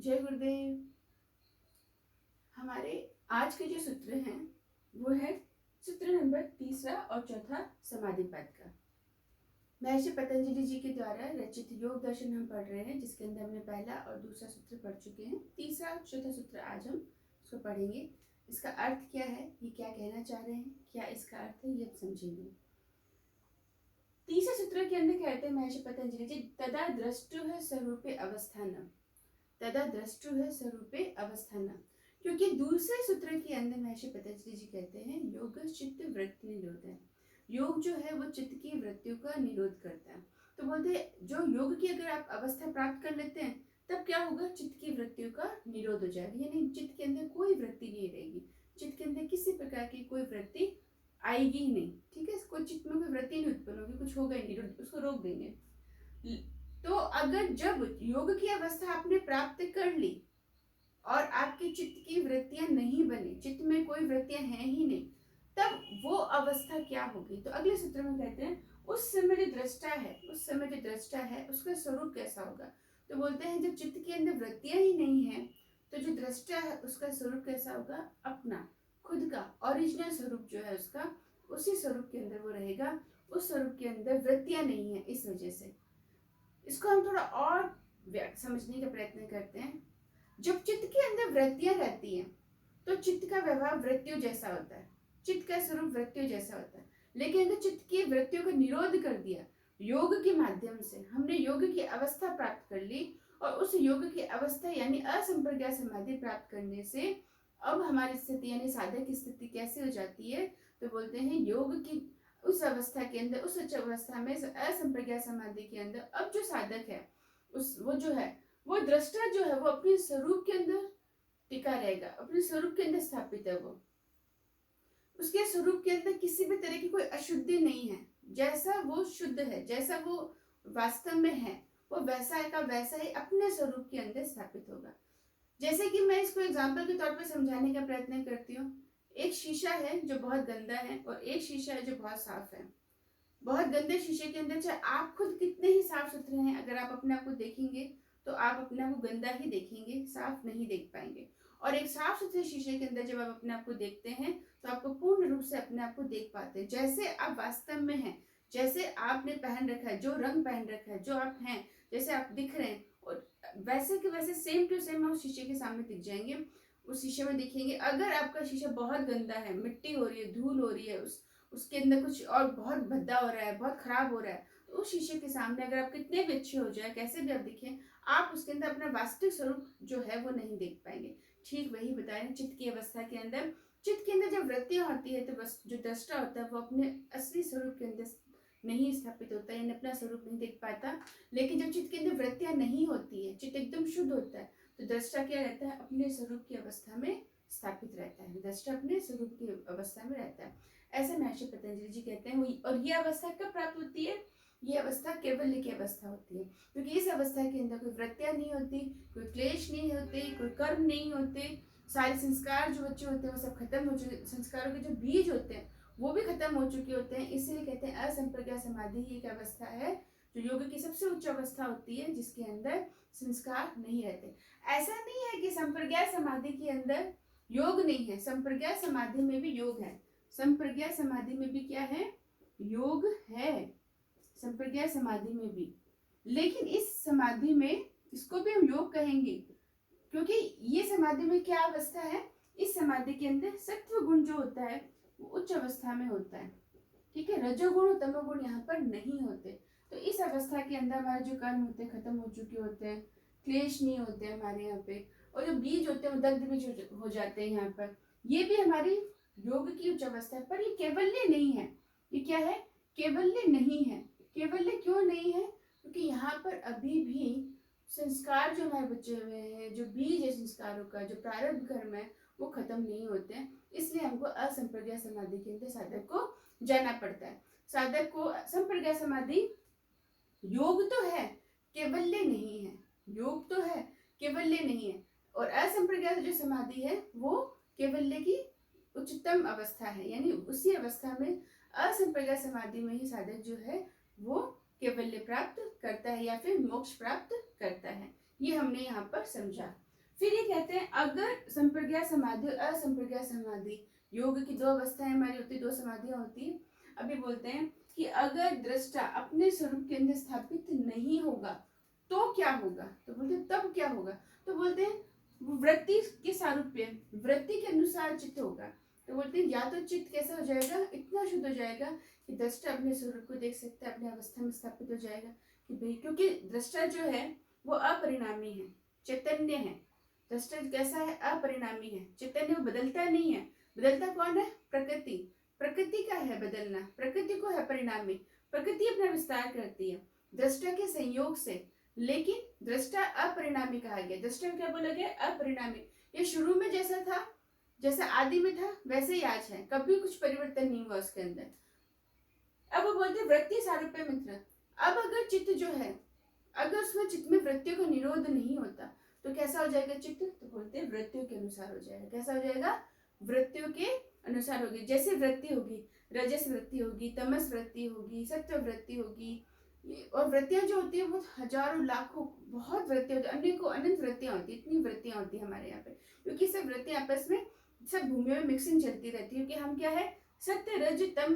जय गुरुदेव। हमारे आज के जो सूत्र हैं वो है सूत्र नंबर 3 और 4 समाधि पद का। महर्षि पतंजलि जी के द्वारा रचित योग दर्शन हम पढ़ रहे हैं, जिसके अंदर हमने पहला और दूसरा सूत्र पढ़ चुके हैं। तीसरा और चौथा सूत्र आज हम उसको पढ़ेंगे। इसका अर्थ क्या है, ये क्या कहना चाह रहे हैं, क्या इसका अर्थ है, ये समझेंगे। तीसरे सूत्र के अंदर कहते हैं महर्षि पतंजलि जी, तदा द्रष्टु है स्वरूपे अवस्थानम, तदा द्रष्टु है स्वरूपे अवस्थानम। क्योंकि दूसरे सूत्र के अंदर महर्षि पतंजलि जी कहते हैं योग चित्त वृत्ति निरोध है। योग जो है वो चित्त की वृत्तियों का निरोध करता है। तो बोलते हैं जो योग की अगर आप अवस्था प्राप्त कर लेते हैं तब क्या होगा, चित्त की वृत्तियों का निरोध हो जाएगा, यानी चित्त के अंदर कोई वृत्ति नहीं रहेगी, चित्त के अंदर किसी प्रकार की कोई वृत्ति आएगी ही नहीं। ठीक है, कोई चित्त में कोई वृत्ति नहीं उत्पन्न होगी, कुछ होगा ही नहीं, उसको रोक देंगे। तो अगर जब योग की अवस्था आपने प्राप्त कर ली और आपके चित्त की वृत्तियां नहीं बनी, चित्त में कोई वृत्तियां हैं ही नहीं, तब वो अवस्था क्या होगी। तो अगले सूत्र में कहते हैं उस समय जो दृष्टा है, उस समय जो दृष्टा है उसका स्वरूप कैसा होगा। तो बोलते हैं जब चित्त के अंदर वृत्तियां ही नहीं है तो जो दृष्टा है उसका स्वरूप कैसा होगा, अपना खुद का ओरिजिनल स्वरूप जो है उसका, उसी स्वरूप के अंदर वो रहेगा। उस स्वरूप के अंदर वृत्तियां नहीं है, इस वजह से इसको हम थोड़ा और समझने का प्रयत्न करते हैं। जब चित्त के अंदर वृत्तियां रहती हैं तो चित्त का व्यवहार वृत्तियों जैसा होता है, चित्त का स्वरूप वृत्तियों जैसा होता है। लेकिन अगर चित्त की वृत्तियों का निरोध कर दिया योग के माध्यम से, हमने योग की अवस्था प्राप्त कर ली और उस योग की अवस्था यानी असंप्रज्ञात समाधि प्राप्त करने से अब हमारी स्थिति यानी साधक की स्थिति कैसे हो जाती है। तो बोलते हैं योग की उस अवस्था के अंदर, उस उच्च अवस्था में असंप्रज्ञात समाधि के अंदर अब जो साधक है उस वो जो है वो दृष्टा जो है वो अपने स्वरूप के अंदर टिका रहेगा, अपने स्वरूप के अंदर स्थापित है। वो उसके स्वरूप के अंदर किसी भी तरह की कोई अशुद्धि नहीं है, जैसा वो शुद्ध है, जैसा वो वास्तव में है, वो वैसा का वैसा ही अपने स्वरूप के अंदर स्थापित होगा। जैसे कि मैं इसको एग्जाम्पल के तौर पर समझाने का प्रयत्न करती हूँ। एक शीशा है जो बहुत गंदा है और एक शीशा है जो बहुत साफ है। बहुत गंदे शीशे के अंदर चाहे आप खुद कितने ही साफ सुथरे हैं, अगर आप अपने आप को देखेंगे तो आप अपने आप को गंदा ही देखेंगे, साफ नहीं देख पाएंगे। और एक साफ सुथरे शीशे के अंदर जब आप अपने आप को देखते हैं तो आपको पूर्ण रूप से अपने आप को देख पाते हैं, जैसे आप वास्तव में हैं, जैसे आपने पहन रखा है, जो रंग पहन रखा है, जो आप हैं, जैसे आप दिख रहे हैं, और वैसे के वैसे सेम टू सेम आप शीशे के सामने दिख जाएंगे। उस शीशे में देखेंगे, अगर आपका शीशा बहुत गंदा है, मिट्टी हो रही है, धूल हो रही है, उसके अंदर कुछ और बहुत भद्दा हो रहा है, बहुत खराब हो रहा है, तो उस शीशे के सामने अगर आप कितने भी अच्छे हो जाए, कैसे भी आप दिखें, आप उसके अंदर अपना वास्तविक स्वरूप जो है वो नहीं देख पाएंगे। ठीक वही बताया चित्त की अवस्था के अंदर, चित्त के अंदर जब वृत्तियां होती है तो बस जो दृष्टा होता है वो अपने असली स्वरूप के अंदर नहीं स्थापित होता है, यानी अपना स्वरूप नहीं देख पाता। लेकिन जब चित्त के अंदर वृत्तियां नहीं होती है, चित्त एकदम शुद्ध होता है, तो दृष्टा क्या रहता है, अपने स्वरूप की अवस्था में स्थापित रहता है, दृष्टा अपने स्वरूप की अवस्था में रहता है। ऐसा महर्षि पतंजलि जी कहते हैं। और ये अवस्था कब प्राप्त होती है, ये अवस्था कैवल्य की अवस्था होती है, क्योंकि इस अवस्था के अंदर कोई वृत्तियां नहीं होती, कोई क्लेश नहीं होते, कोई कर्म नहीं होते, सारे संस्कार जो बच्चे होते हैं वो सब खत्म हो चुके, संस्कारों के जो बीज होते हैं वो भी खत्म हो चुके होते हैं। इसलिए कहते हैं असंप्रज्ञात समाधि ही एक अवस्था है जो योग की सबसे उच्च अवस्था होती है, जिसके अंदर संस्कार नहीं रहते। ऐसा नहीं है कि संप्रज्ञात समाधि के अंदर योग नहीं है, संप्रज्ञात समाधि में भी योग है, संप्रज्ञात समाधि में भी क्या है, योग है, संप्रज्ञात समाधि में भी। लेकिन इस समाधि में, इसको भी हम योग कहेंगे, क्योंकि ये समाधि में क्या अवस्था है, इस समाधि के अंदर सत्व गुण जो होता है वो उच्च अवस्था में होता है। ठीक है, रजोगुण और तमोगुण यहाँ पर नहीं होते। तो इस अवस्था के अंदर हमारे जो कर्म होते हैं खत्म हो चुके होते हैं, क्लेश नहीं होते हमारे यहाँ पे, और जो बीज होते हैं वो दग्ध बीज हो जाते हैं यहाँ पर। ये भी हमारी योग की उच्च अवस्था है, पर ये कैवल्य नहीं है। ये क्या है, कैवल्य नहीं है। कैवल्य क्यों नहीं है, क्योंकि यहाँ पर अभी भी संस्कार जो हमारे बचे हुए हैं, जो बीज है संस्कारों का, जो प्रारब्ध कर्म है वो खत्म नहीं होते हैं। इसलिए हमको असंप्रज्ञात समाधि के अंदर साधक को जाना पड़ता है। साधक को संप्रज्ञात समाधि, योग तो है कैवल्य नहीं है, योग तो है कैवल्य नहीं है, और असंप्रज्ञात जो समाधि है वो कैवल्य की उच्चतम अवस्था है, यानी उसी अवस्था में असंप्रज्ञात समाधि में ही साधक जो है वो कैवल्य प्राप्त करता है या फिर मोक्ष प्राप्त करता है। ये हमने यहाँ पर समझा। फिर ये कहते हैं अगर संप्रज्ञा समाधि और असंप्रज्ञा समाधि, योग की दो अवस्थाएं हमारी होती, दो समाधियां होती है। अभी बोलते हैं कि अगर दृष्टा अपने स्वरूप के अंदर स्थापित नहीं होगा तो क्या होगा, तो बोलते हैं तब क्या होगा, तो बोलते हैं वृत्ति के सारूप्य, वृत्ति के अनुसार चित्त होगा। तो बोलते हैं या तो चित्त कैसा हो जाएगा, इतना शुद्ध हो जाएगा कि दृष्टा अपने स्वरूप को देख सकता है, अपने अवस्था में स्थापित हो जाएगा कि भाई, क्योंकि दृष्टा जो है वो अपरिणामी है, चैतन्य है। दृष्टा कैसा है, अपरिणामी है, चैतन्य, वो बदलता नहीं है। बदलता कौन है, प्रकृति, प्रकृति का है बदलना, प्रकृति को है परिणामी, प्रकृति अपना विस्तार करती है दृष्टा के संयोग से। लेकिन दृष्टा अपरिणामी कहा गया, दृष्टा क्या बोला गया, अपरिणामी। ये शुरू में जैसा था, जैसा आदि में था वैसे ही आज है, कभी कुछ परिवर्तन नहीं हुआ उसके अंदर। अब वो बोलते वृत्ति सारूप्य मित्र। अब अगर चित्त जो है, अगर उसमें चित्त में वृत्तियों का निरोध नहीं होता तो कैसा हो जाएगा चित्त, तो बोलते हैं वृत्तियों के अनुसार हो जाएगा। कैसा हो जाएगा, वृत्तियों के अनुसार होगी। जैसे वृत्ति होगी, रजस वृत्ति होगी, तमस वृत्ति होगी, सत्व वृत्ति होगी, और वृत्तियां जो होती है वो हजारों लाखों बहुत वृत्तियां होती है, अनेकों अनंत वृत्तियां होती है, इतनी वृत्तियां होती है हमारे यहाँ पे, क्योंकि सब वृत्तियां आपस में, सब भूमियों में मिक्सिंग चलती रहती है। क्योंकि हम क्या है, सत्य रज तम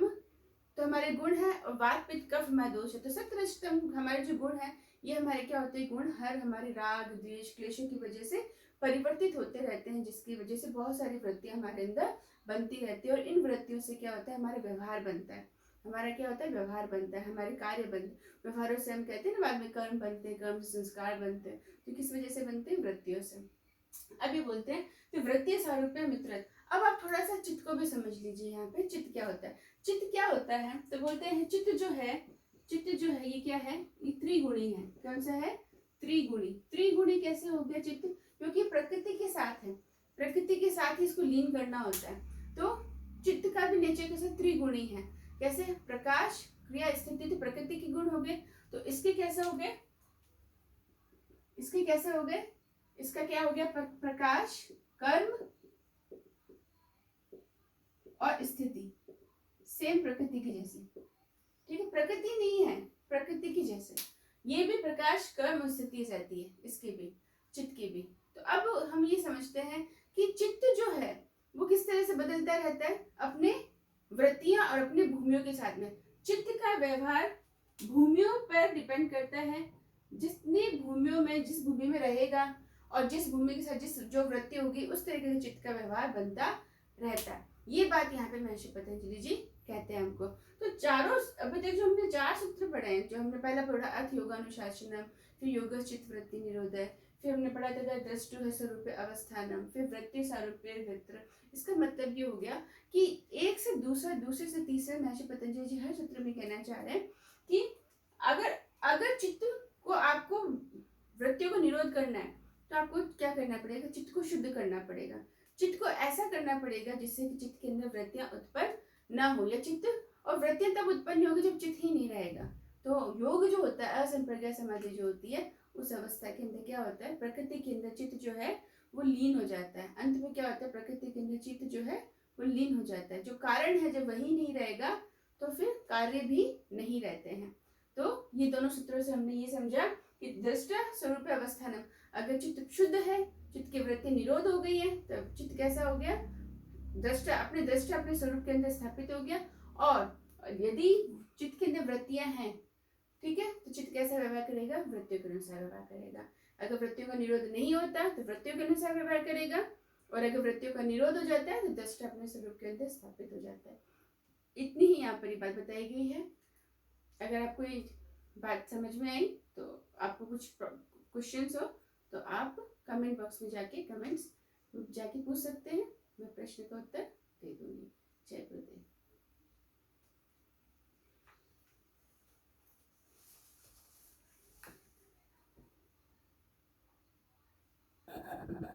तो हमारे गुण है, और वात पित्त कफ हमारे दोष है। तो सत्य रज तम हमारे जो गुण है, ये हमारे क्या होते हैं, गुण हर हमारे राग द्वेष क्लेशों की वजह से परिवर्तित होते रहते हैं, जिसकी वजह से बहुत सारी वृत्तियां हमारे अंदर बनती रहती है। और इन वृत्तियों से क्या होता है, हमारा व्यवहार बनता है, हमारा क्या होता है, व्यवहार बनता है, हमारे कार्य बनते, व्यवहारों से हम कहते हैं ना बाद में कर्म बनते हैं, कर्म से संस्कार बनते हैं। तो किस वजह से बनते हैं, वृत्तियों से। अभी बोलते हैं तो वृत्ति सारूप्य मित्र। अब आप थोड़ा सा चित्त को भी समझ लीजिए, यहाँ पे चित्त क्या होता है। चित्त क्या होता है, तो बोलते हैं चित्त जो है, चित्त जो है ये क्या है, ये त्रिगुणी है। कौन सा है, त्रिगुणी। त्रिगुणी कैसे हो गया चित्त, क्योंकि प्रकृति के साथ है, प्रकृति के साथ ही इसको लीन करना होता है। तो चित्त का भी नेचर के साथ त्रिगुणी है। कैसे, प्रकाश क्रिया स्थिति, तो प्रकृति के गुण हो गए, तो इसके कैसे हो गए, इसके कैसे हो गए, इसका क्या हो गया, प्रकाश, कर्म और स्थिति, सेम प्रकृति की जैसी। ठीक है, प्रकृति नहीं है, प्रकृति की जैसे। ये भी प्रकाश कर्म और स्थिति रहती है, इसकी भी, चित्त की भी। तो अब हम ये समझते हैं कि चित्त जो है वो किस तरह से बदलता रहता है, अपने वृत्तियां और अपने भूमियों के साथ में। चित्त का व्यवहार भूमियों पर डिपेंड करता है, जितनी भूमियों में, जिस भूमि में रहेगा और जिस भूमि के साथ जिस जो वृत्ति होगी, उस तरीके से चित्त का व्यवहार बनता रहता है। ये बात यहाँ पे महर्षि पतंजलि जी कहते हैं हमको। तो चारों, अभी तक जो हमने 4 सूत्र पढ़े हैं, जो हमने पहला पढ़ा अर्थ योगानुशासनम, फिर योग चित्त वृत्ति निरोधय, फिर हमने पढ़ा था दृष्टु है स्वरूप अवस्थानम, फिर वृत्ति सारूप्य वित्र। इसका मतलब ये हो गया कि एक से दूसरा, दूसरे से तीसरा, महर्षि पतंजलि जी हर सूत्र में कहना चाह रहे हैं कि अगर अगर चित्त को, आपको वृत्तियों को निरोध करना है तो आपको क्या करना पड़ेगा, चित्त को शुद्ध करना पड़ेगा। चित्त को ऐसा करना पड़ेगा जिससे कि चित्त के अंदर वृत्तियां उत्पन्न ना हो, या चित्त और वृत्तियां तब उत्पन्न होगी जब चित्त ही नहीं रहेगा। तो योग जो होता है, असंप्रज्ञा समाधि जो होती है, उस अवस्था के अंदर क्या होता है, प्रकृति के अंदर चित्त जो है वो लीन हो जाता है। अंत में क्या होता है, प्रकृति के अंदर चित्त जो है वो लीन हो जाता है। जो कारण है जब वही नहीं रहेगा तो फिर कार्य भी नहीं रहते हैं। तो ये दोनों सूत्रों से हमने ये समझा कि दृष्टा स्वरूप अवस्थानम, अगर चित्त शुद्ध है, चित्त की वृत्ति निरोध हो गई है, तब चित्त कैसा हो गया, दृष्टा अपने स्वरूप के अंदर स्थापित हो गया। और यदि चित्त के अंदर वृत्तियां हैं, ठीक है, तो चित्त कैसा व्यवहार करेगा, वृत्तियों के अनुसार व्यवहार करेगा। अगर वृत्तियों का निरोध नहीं होता तो वृत्तियों के अनुसार व्यवहार करेगा, और अगर वृत्तियों का निरोध हो जाता है तो दृष्टा अपने स्वरूप के अंदर स्थापित हो जाता है। इतनी ही यहाँ पर बात बताई गई है। अगर आपको ये बात समझ में आई तो आपको कुछ क्वेश्चंस हो तो आप कमेंट बॉक्स में जाके कमेंट्स जाके पूछ सकते हैं, मैं प्रश्न का उत्तर दे दूंगी। जय गुरुदेव।